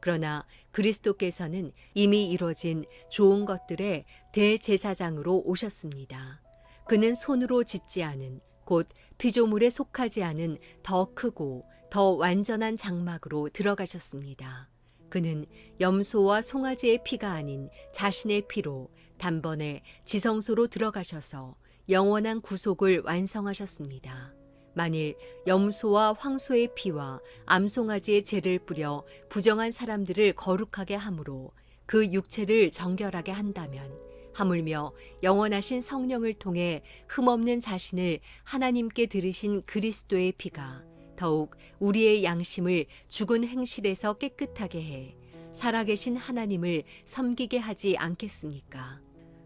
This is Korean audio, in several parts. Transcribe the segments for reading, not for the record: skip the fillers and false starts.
그러나 그리스도께서는 이미 이루어진 좋은 것들의 대제사장으로 오셨습니다. 그는 손으로 짓지 않은, 곧 피조물에 속하지 않은 더 크고 더 완전한 장막으로 들어가셨습니다. 그는 염소와 송아지의 피가 아닌 자신의 피로 단번에 지성소로 들어가셔서 영원한 구속을 완성하셨습니다. 만일 염소와 황소의 피와 암송아지의 재를 뿌려 부정한 사람들을 거룩하게 함으로 그 육체를 정결하게 한다면, 하물며 영원하신 성령을 통해 흠없는 자신을 하나님께 드리신 그리스도의 피가 더욱 우리의 양심을 죽은 행실에서 깨끗하게 해 살아계신 하나님을 섬기게 하지 않겠습니까?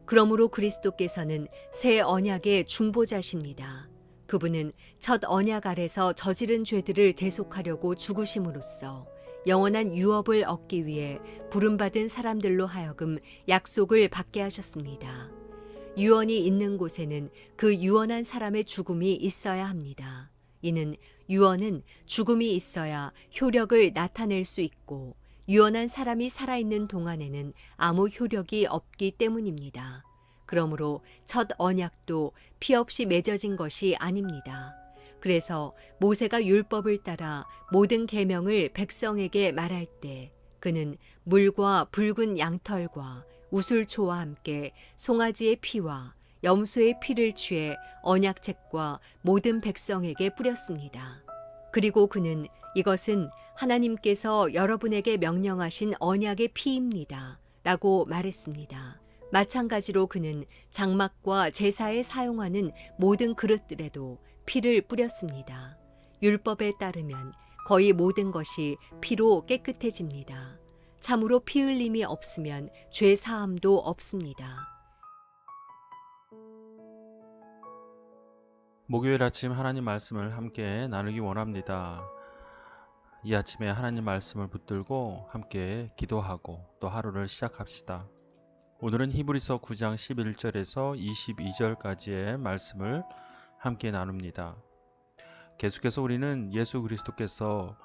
그러므로 그리스도께서는 새 언약의 중보자십니다. 그분은 첫 언약 아래서 저지른 죄들을 대속하려고 죽으심으로써 영원한 유업을 얻기 위해 부름받은 사람들로 하여금 약속을 받게 하셨습니다. 유언이 있는 곳에는 그 유언한 사람의 죽음이 있어야 합니다. 이는 유언은 죽음이 있어야 효력을 나타낼 수 있고, 유언한 사람이 살아있는 동안에는 아무 효력이 없기 때문입니다. 그러므로 첫 언약도 피 없이 맺어진 것이 아닙니다. 그래서 모세가 율법을 따라 모든 계명을 백성에게 말할 때 그는 물과 붉은 양털과 우슬초와 함께 송아지의 피와 염소의 피를 취해 언약책과 모든 백성에게 뿌렸습니다. 그리고 그는 이것은 하나님께서 여러분에게 명령하신 언약의 피입니다 라고 말했습니다. 마찬가지로 그는 장막과 제사에 사용하는 모든 그릇들에도 피를 뿌렸습니다. 율법에 따르면 거의 모든 것이 피로 깨끗해집니다. 참으로 피 흘림이 없으면 죄 사함도 없습니다. 목요일 아침 하나님 말씀을 함께 나누기 원합니다. 이 아침에 하나님 말씀을 붙들고 함께 기도하고 또 하루를 시작합시다. 오늘은 히브리서 9장 11절에서 22절까지의 말씀을 함께 나눕니다. 계속해서 우리는 예수 그리스도께서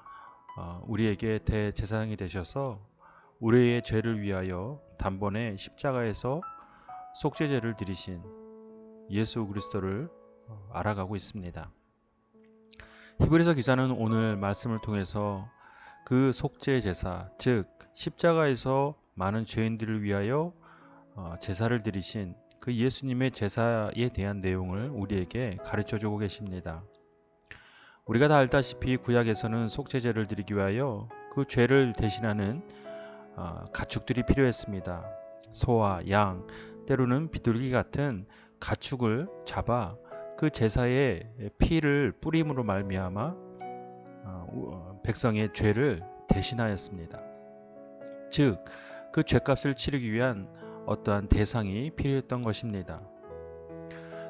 우리에게 대제사장이 되셔서 우리의 죄를 위하여 단번에 십자가에서 속죄제를 드리신 예수 그리스도를 알아가고 있습니다. 히브리서 기자는 오늘 말씀을 통해서 그 속죄제사, 즉 십자가에서 많은 죄인들을 위하여 제사를 드리신 그 예수님의 제사에 대한 내용을 우리에게 가르쳐주고 계십니다. 우리가 다 알다시피 구약에서는 속죄제를 드리기 위하여 그 죄를 대신하는 가축들이 필요했습니다. 소와 양, 때로는 비둘기 같은 가축을 잡아 그 제사에 피를 뿌림으로 말미암아 백성의 죄를 대신하였습니다. 즉, 그 죄값을 치르기 위한 어떠한 대상이 필요했던 것입니다.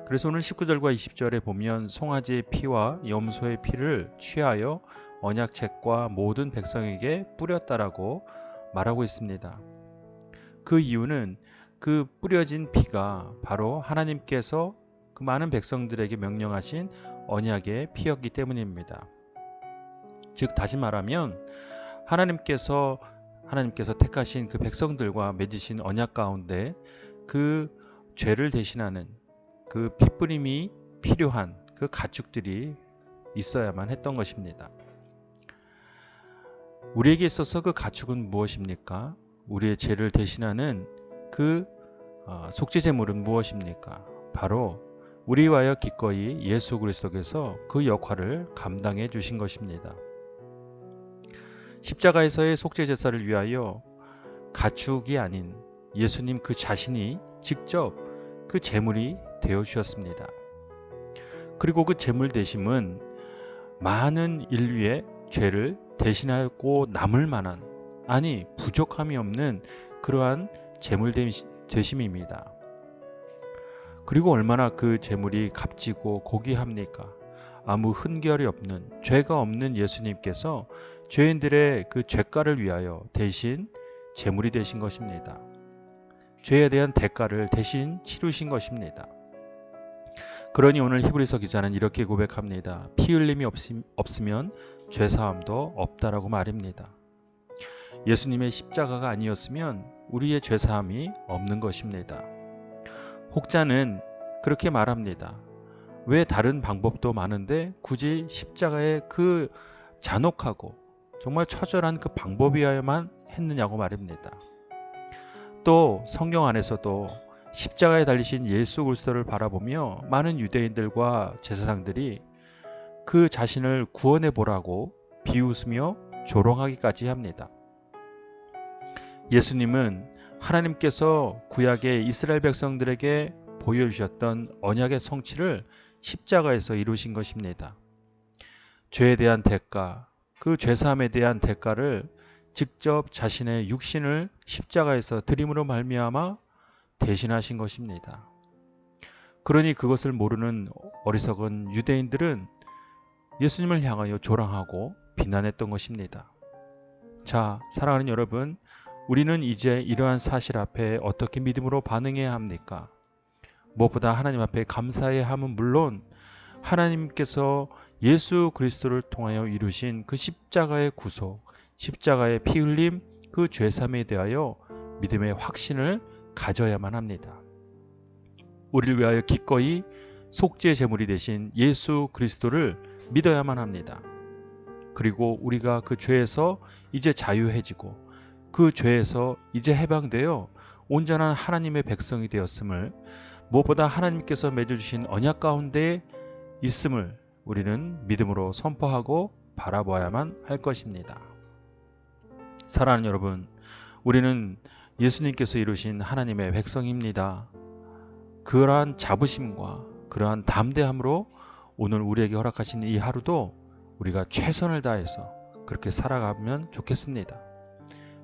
그래서 오늘 19절과 20절에 보면 송아지의 피와 염소의 피를 취하여 언약책과 모든 백성에게 뿌렸다라고 말하고 있습니다. 그 이유는 그 뿌려진 피가 바로 하나님께서 그 많은 백성들에게 명령하신 언약의 피였기 때문입니다. 즉 다시 말하면 하나님께서 택하신 그 백성들과 맺으신 언약 가운데 그 죄를 대신하는 그 피뿌림이 필요한 그 가축들이 있어야만 했던 것입니다. 우리에게 있어서 그 가축은 무엇입니까? 우리의 죄를 대신하는 그 속죄제물은 무엇입니까? 바로 우리 위하여 기꺼이 예수 그리스도께서 그 역할을 감당해 주신 것입니다. 십자가에서의 속죄제사를 위하여 가축이 아닌 예수님 그 자신이 직접 그 제물이 되어 주셨습니다. 그리고 그 제물 대심은 많은 인류의 죄를 대신하고 남을 만한 아니 부족함이 없는 그러한 제물 되심입니다. 그리고 얼마나 그 제물이 값지고 고귀합니까? 아무 흠결이 없는, 죄가 없는 예수님께서 죄인들의 그 죄가를 위하여 대신 제물이 되신 것입니다. 죄에 대한 대가를 대신 치르신 것입니다. 그러니 오늘 히브리서 기자는 이렇게 고백합니다. 피 흘림이 없으면 죄사함도 없다라고 말입니다. 예수님의 십자가가 아니었으면 우리의 죄사함이 없는 것입니다. 혹자는 그렇게 말합니다. 왜 다른 방법도 많은데 굳이 십자가의 그 잔혹하고 정말 처절한 그 방법이어야만 했느냐고 말입니다. 또 성경 안에서도 십자가에 달리신 예수 그리스도를 바라보며 많은 유대인들과 제사장들이 그 자신을 구원해 보라고 비웃으며 조롱하기까지 합니다. 예수님은 하나님께서 구약의 이스라엘 백성들에게 보여주셨던 언약의 성취를 십자가에서 이루신 것입니다. 죄에 대한 대가, 그 죄사함에 대한 대가를 직접 자신의 육신을 십자가에서 드림으로 말미암아 대신하신 것입니다. 그러니 그것을 모르는 어리석은 유대인들은 예수님을 향하여 조랑하고 비난했던 것입니다. 자, 사랑하는 여러분, 우리는 이제 이러한 사실 앞에 어떻게 믿음으로 반응해야 합니까? 무엇보다 하나님 앞에 감사해야 함은 물론 하나님께서 예수 그리스도를 통하여 이루신 그 십자가의 구속, 십자가의 피 흘림, 그 죄사함에 대하여 믿음의 확신을 가져야만 합니다. 우리를 위하여 기꺼이 속죄 제물이 되신 예수 그리스도를 믿어야만 합니다. 그리고 우리가 그 죄에서 이제 자유해지고 그 죄에서 이제 해방되어 온전한 하나님의 백성이 되었음을, 무엇보다 하나님께서 맺어주신 언약 가운데 있음을 우리는 믿음으로 선포하고 바라보아야만 할 것입니다. 사랑하는 여러분, 우리는 예수님께서 이루신 하나님의 백성입니다. 그러한 자부심과 그러한 담대함으로 오늘 우리에게 허락하신 이 하루도 우리가 최선을 다해서 그렇게 살아가면 좋겠습니다.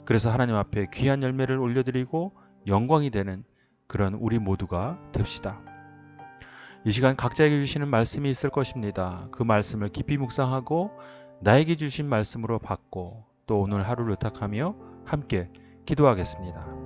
그래서 하나님 앞에 귀한 열매를 올려드리고 영광이 되는 그런 우리 모두가 됩시다. 이 시간 각자에게 주시는 말씀이 있을 것입니다. 그 말씀을 깊이 묵상하고 나에게 주신 말씀으로 받고 또 오늘 하루를 의탁하며 함께 기도하겠습니다.